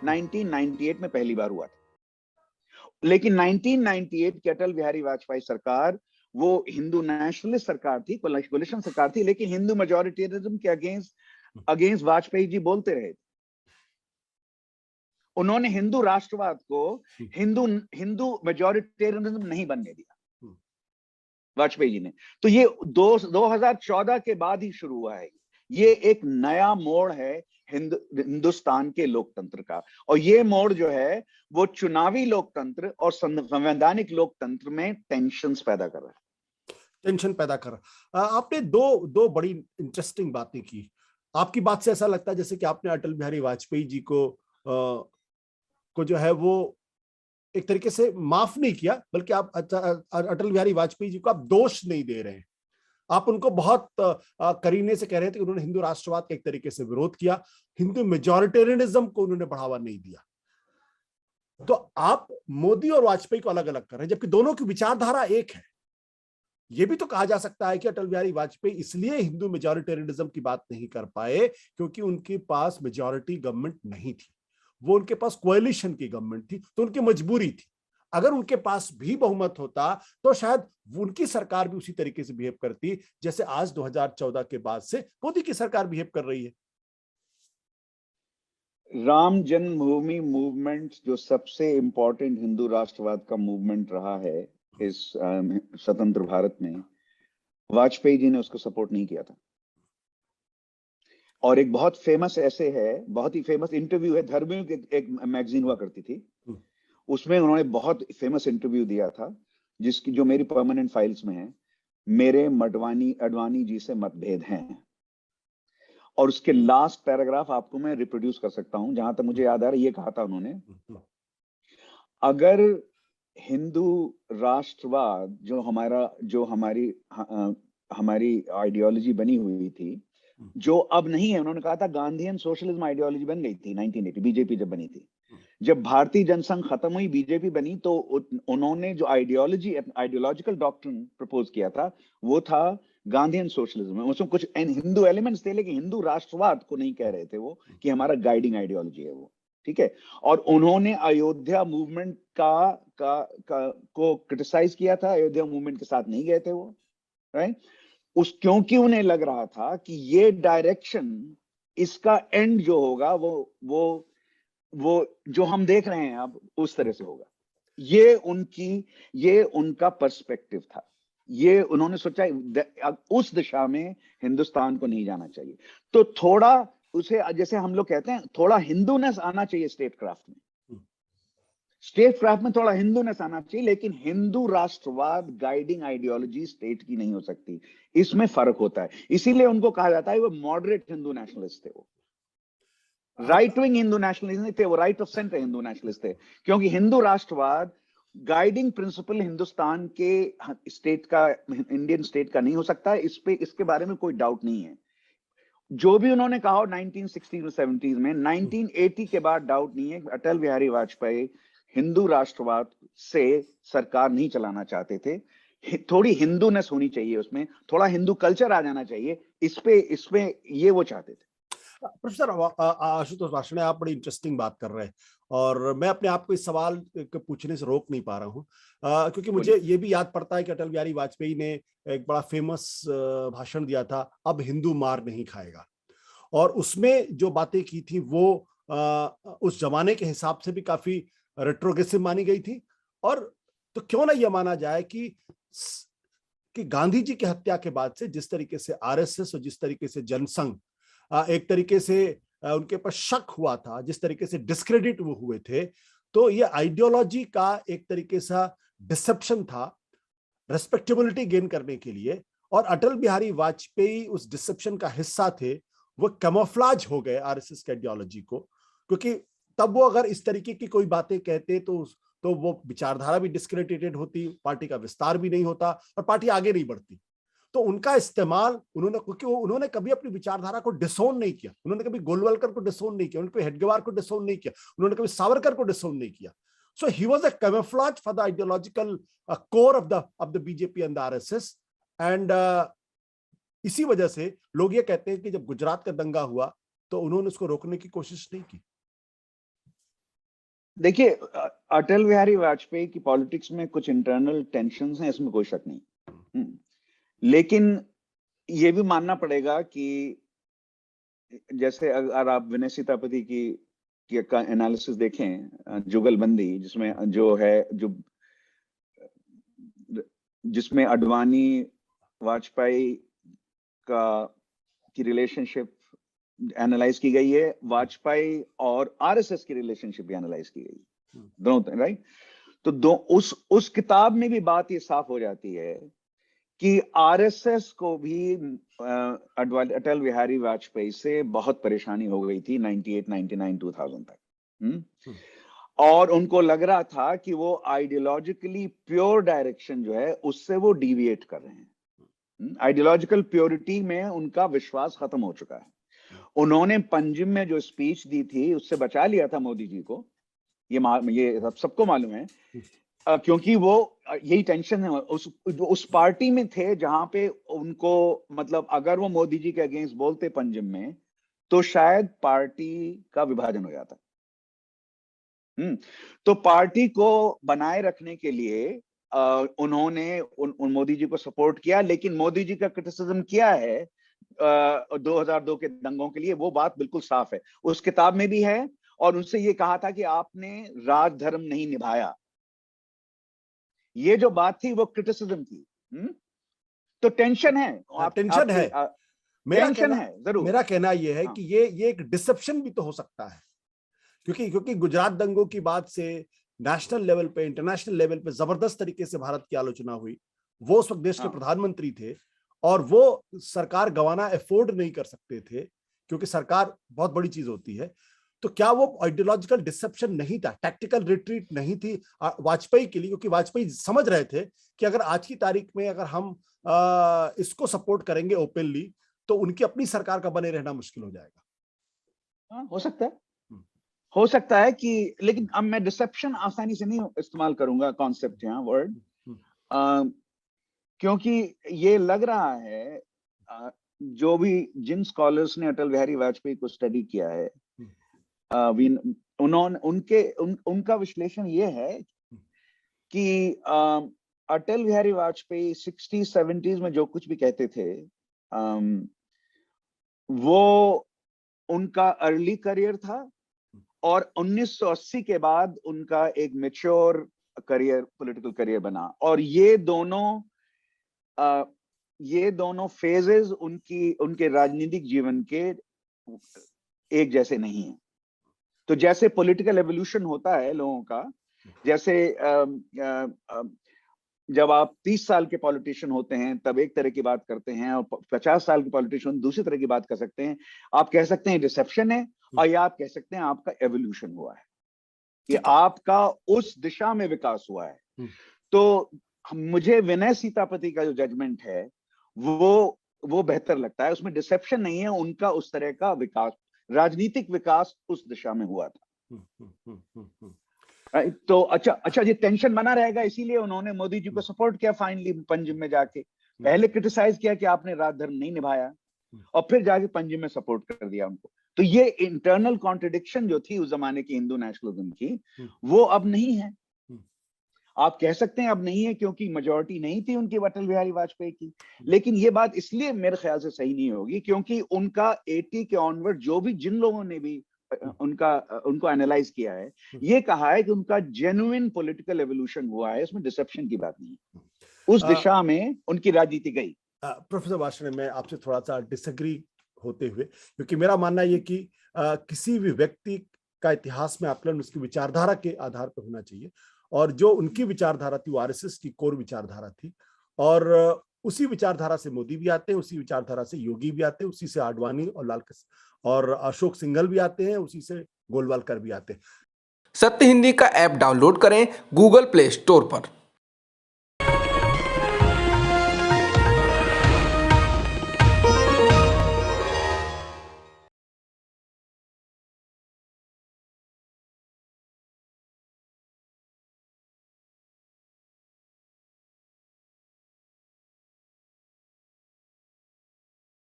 1998 में पहली बार हुआ था। लेकिन 1998 की अटल बिहारी वाजपेयी सरकार वो हिंदू नेशनलिस्ट सरकार थी, कोलिशन सरकार थी, लेकिन हिंदू मेजोरिटेरिज्म के अगेंस्ट वाजपेयी जी बोलते रहे। उन्होंने हिंदू राष्ट्रवाद को हिंदू हिंदू मेजोरिटेरियनिज्म नहीं बनने दिया वाजपेयी जी ने। तो ये 2014 के बाद ही शुरू हुआ है। ये एक नया मोड़ है हिंदुस्तान के लोकतंत्र का, और ये मोड़ जो है वो चुनावी लोकतंत्र और संवैधानिक लोकतंत्र में टेंशन्स पैदा कर रहा है। टेंशन पैदा कर रहा। आपने दो बड़ी इंटरेस्टिंग बातें की। आपकी बात से ऐसा लगता है जैसे कि आपने अटल बिहारी वाजपेयी जी को जो है वो एक तरीके से माफ नहीं किया, बल्कि आप अटल बिहारी वाजपेयी जी को आप दोष नहीं दे रहे हैं। आप उनको बहुत करीने से कह रहे थे कि उन्होंने हिंदू राष्ट्रवाद का एक तरीके से विरोध किया, हिंदू मेजॉरिटेरियनिज्म को उन्होंने बढ़ावा नहीं दिया। तो आप मोदी और वाजपेयी को अलग अलग कर रहे हैं, जबकि दोनों की विचारधारा एक है। यह भी तो कहा जा सकता है कि अटल बिहारी वाजपेयी इसलिए हिंदू मेजॉरिटेरियनिज्म की बात नहीं कर पाए क्योंकि उनके पास मेजॉरिटी गवर्नमेंट नहीं थी, वो उनके पास कोएलिशन की गवर्नमेंट थी, तो उनकी मजबूरी थी। अगर उनके पास भी बहुमत होता तो शायद उनकी सरकार भी उसी तरीके से बिहेव करती जैसे आज 2014 के बाद से मोदी की सरकार बिहेव कर रही है। राम जन्मभूमि मूवमेंट जो सबसे इंपॉर्टेंट हिंदू राष्ट्रवाद का मूवमेंट रहा है इस स्वतंत्र भारत में, वाजपेयी जी ने उसको सपोर्ट नहीं किया था। और एक बहुत फेमस ऐसे है, बहुत ही फेमस इंटरव्यू है, धर्मियों की एक मैगजीन हुआ करती थी, उसमें उन्होंने बहुत फेमस इंटरव्यू दिया था जिसकी जो मेरी परमानेंट फाइल्स में है, मेरे अडवाणी जी से मतभेद हैं। और उसके लास्ट पैराग्राफ आपको मैं रिप्रोड्यूस कर सकता हूं, जहां तक मुझे याद आ रहा है ये कहा था उन्होंने, अगर हिंदू राष्ट्रवाद जो हमारी आइडियोलॉजी बनी हुई थी, जो अब नहीं है, उन्होंने कहा था गांधीयन सोशलिज्म आइडियोलॉजी बन गई थी 1980 बीजेपी जब बनी थी। जब भारतीय जनसंघ खत्म हुई, बीजेपी बनी, तो उन्होंने जो आइडियोलॉजिकल डॉक्ट्रिन प्रपोज किया था वो था गांधीयन सोशलिज्म। उसमें कुछ हिंदू एलिमेंट्स थे, लेकिन हिंदू राष्ट्रवाद को नहीं कह रहे थे वो कि हमारा गाइडिंग आइडियोलॉजी है वो, ठीक है। और उन्होंने अयोध्या मूवमेंट को क्रिटिसाइज किया था, अयोध्या मूवमेंट के साथ नहीं गए थे वो, राइट। क्योंकि उन्हें लग रहा था कि ये डायरेक्शन, इसका एंड जो होगा वो जो हम देख रहे हैं अब उस तरह से होगा। ये उनका पर्सपेक्टिव था। ये उन्होंने सोचा उस दिशा में हिंदुस्तान को नहीं जाना चाहिए। तो थोड़ा उसे, जैसे हम लोग कहते हैं, थोड़ा हिंदूनेस आना चाहिए स्टेट क्राफ्ट में। स्टेट क्राफ्ट में थोड़ा हिंदूनेस आना चाहिए, लेकिन हिंदू राष्ट्रवाद गाइडिंग आइडियोलॉजी स्टेट की नहीं हो सकती, इसमें फर्क होता है। इसीलिए उनको कहा जाता है वो मॉडरेट हिंदू नेशनलिस्ट थे। वो राइट विंग हिंदू नेशनलिस्ट नहीं थे, वो right of centre Hindu nationalist थे। क्योंकि हिंदू राष्ट्रवाद गाइडिंग प्रिंसिपल हिंदुस्तान के स्टेट का, इंडियन स्टेट का नहीं हो सकता है। इसके बारे में कोई डाउट नहीं है। जो भी उन्होंने कहा 1960 में 70s में, 1980 के बाद डाउट नहीं है। अटल बिहारी वाजपेयी हिंदू राष्ट्रवाद से सरकार नहीं चलाना चाहते थे। थोड़ी हिंदूनेस होनी चाहिए उसमें, थोड़ा हिंदू कल्चर आ जाना चाहिए, इसमें ये वो चाहते थे। प्रोफेसर आशुतोष वार्ष्णेय, आप बड़ी इंटरेस्टिंग बात कर रहे हैं और मैं अपने आप को इस सवाल को पूछने से रोक नहीं पा रहा हूँ, क्योंकि मुझे ये भी याद पड़ता है कि अटल बिहारी वाजपेयी ने एक बड़ा फेमस भाषण दिया था, अब हिंदू मार नहीं खाएगा। और उसमें जो बातें की थी वो उस जमाने के हिसाब से भी काफी रेट्रोग्रेसिव मानी गई थी। और तो क्यों ना यह माना जाए कि गांधी जी की हत्या के बाद से जिस तरीके से आरएसएस और जिस तरीके से जनसंघ एक तरीके से उनके पर शक हुआ था, जिस तरीके से डिस्क्रेडिट वो हुए थे, तो ये आइडियोलॉजी का एक तरीके से डिसेप्शन था रेस्पेक्टेबिलिटी गेन करने के लिए। और अटल बिहारी वाजपेयी उस डिसेप्शन का हिस्सा थे। वो कैमोफ्लेज हो गए आरएसएस की आइडियोलॉजी को, क्योंकि तब वो अगर इस तरीके की कोई बातें कहते तो वो विचारधारा भी डिस्क्रेडिटेड होती, पार्टी का विस्तार भी नहीं होता और पार्टी आगे नहीं बढ़ती। तो उनका इस्तेमाल क्योंकि उन्होंने कभी अपनी विचारधारा को डिसोन नहीं किया, उन्होंने कभी गोलवलकर को डिसोन नहीं किया, उन्होंने कभी हेडगेवार को डिसोन नहीं किया, उन्होंने कभी सावरकर को डिसोन नहीं किया। So he was a camouflage for the ideological core of the BJP and the RSS. And इसी वजह से लोग ये कहते हैं कि जब गुजरात का दंगा हुआ तो उन्होंने उसको रोकने की कोशिश नहीं की। देखिए, अटल बिहारी वाजपेयी की पॉलिटिक्स में कुछ इंटरनल टेंशन्स हैं, इसमें कोई शक नहीं। लेकिन ये भी मानना पड़ेगा कि जैसे अगर आप विनय सीतापति की का एनालिसिस देखें, जुगलबंदी, जिसमें अडवाणी वाजपेयी की रिलेशनशिप एनालाइज की गई है, वाजपेयी और आरएसएस की रिलेशनशिप भी एनालाइज की गई है, दोनों, राइट। तो उस किताब में भी बात ये साफ हो जाती है कि आरएसएस को भी अटल बिहारी वाजपेयी से बहुत परेशानी हो गई थी 98, 99, 2000 तक। और उनको लग रहा था कि वो आइडियोलॉजिकली प्योर डायरेक्शन जो है उससे वो डिविएट कर रहे हैं। आइडियोलॉजिकल प्योरिटी में उनका विश्वास खत्म हो चुका है। उन्होंने पंजिम में जो स्पीच दी थी उससे बचा लिया था मोदी जी को, ये सबको मालूम है, क्योंकि वो यही टेंशन है, उस पार्टी में थे जहां पे उनको, मतलब अगर वो मोदी जी के अगेंस्ट बोलते पंजिम में तो शायद पार्टी का विभाजन हो जाता। तो पार्टी को बनाए रखने के लिए उन्होंने उन मोदी जी को सपोर्ट किया, लेकिन मोदी जी का क्रिटिसिज्म क्या है 2002 के दंगों के लिए, वो बात बिल्कुल साफ है, उस किताब में भी है। और उनसे ये कहा था कि आपने राजधर्म नहीं निभाया, ये जो बात थी वो क्रिटिसिज्म थी। तो टेंशन है, टेंशन है, टेंशन है जरूर। मेरा कहना यह है कि ये एक डिसेप्शन भी तो हो सकता है, क्योंकि गुजरात दंगों की बात से नेशनल लेवल पे, इंटरनेशनल लेवल पे जबरदस्त तरीके से भारत की आलोचना हुई। वो उस वक्त देश के प्रधानमंत्री थे और वो सरकार गंवाना अफोर्ड नहीं कर सकते थे, क्योंकि सरकार बहुत बड़ी चीज होती है। तो क्या वो आइडियोलॉजिकल डिसेप्शन नहीं था, टैक्टिकल रिट्रीट नहीं थी वाजपेयी के लिए? क्योंकि वाजपेयी समझ रहे थे कि अगर आज की तारीख में अगर हम इसको सपोर्ट करेंगे ओपनली तो उनकी अपनी सरकार का बने रहना मुश्किल हो जाएगा। हो सकता है कि, लेकिन अब मैं डिसेप्शन आसानी से नहीं इस्तेमाल करूंगा कॉन्सेप्ट यहाँ, वर्ड, क्योंकि ये लग रहा है जो भी जिन स्कॉलर्स ने अटल बिहारी वाजपेयी को स्टडी किया है, उनका विश्लेषण ये है कि अटल बिहारी वाजपेयी 60s 70s में जो कुछ भी कहते थे, वो उनका अर्ली करियर था, और 1980 के बाद उनका एक मैच्योर करियर, पॉलिटिकल करियर बना। और ये दोनों फेजेस उनके राजनीतिक जीवन के एक जैसे नहीं है। तो जैसे पॉलिटिकल एवोल्यूशन होता है लोगों का, जैसे जब आप 30 साल के पॉलिटिशियन होते हैं तब एक तरह की बात करते हैं, और 50 साल के पॉलिटिशियन दूसरी तरह की बात कर सकते हैं। आप कह सकते हैं डिसेप्शन है, और या आप कह सकते हैं आपका एवोल्यूशन हुआ है, कि आपका उस दिशा में विकास हुआ है। तो मुझे विनय सीतापति का जो जजमेंट है वो बेहतर लगता है, उसमें डिसेप्शन नहीं है, उनका उस तरह का विकास, राजनीतिक विकास उस दिशा में हुआ था। तो अच्छा ये टेंशन बना रहेगा, इसीलिए उन्होंने मोदी जी को सपोर्ट किया फाइनली पंजिम में जाके। पहले क्रिटिसाइज किया कि आपने राजधर्म नहीं निभाया, और फिर जाके पंजिम में सपोर्ट कर दिया उनको। तो ये इंटरनल कॉन्ट्रडिक्शन जो थी उस जमाने की हिंदू नेशनलिज्म की, वो अब नहीं है। आप कह सकते हैं अब नहीं है क्योंकि मेजॉरिटी नहीं थी उनकी अटल बिहारी वाजपेयी की, लेकिन ये बात इसलिए मेरे ख्याल से सही नहीं होगी क्योंकि उनका 80 के ऑनवर्ड जो भी, जिन लोगों ने भी उनको एनालाइज किया है, ये कहा है कि उनका जेन्युइन पॉलिटिकल एवोल्यूशन हुआ है, इसमें डिसेप्शन की बात नहीं है, उस दिशा में उनकी राजनीति गई। प्रोफेसर वार्ष्णेय, मैं आपसे थोड़ा सा डिसएग्री होते हुए, क्योंकि मेरा मानना ये कि किसी भी व्यक्ति का इतिहास में आकलन उसकी विचारधारा के आधार पर होना चाहिए, और जो उनकी विचारधारा थी वो आरएसएस की कोर विचारधारा थी, और उसी विचारधारा से मोदी भी आते हैं, उसी विचारधारा से योगी भी आते हैं, उसी से आडवाणी और और अशोक सिंघल भी आते हैं, उसी से गोलवालकर भी आते हैं। सत्य हिंदी का ऐप डाउनलोड करें गूगल प्ले स्टोर पर।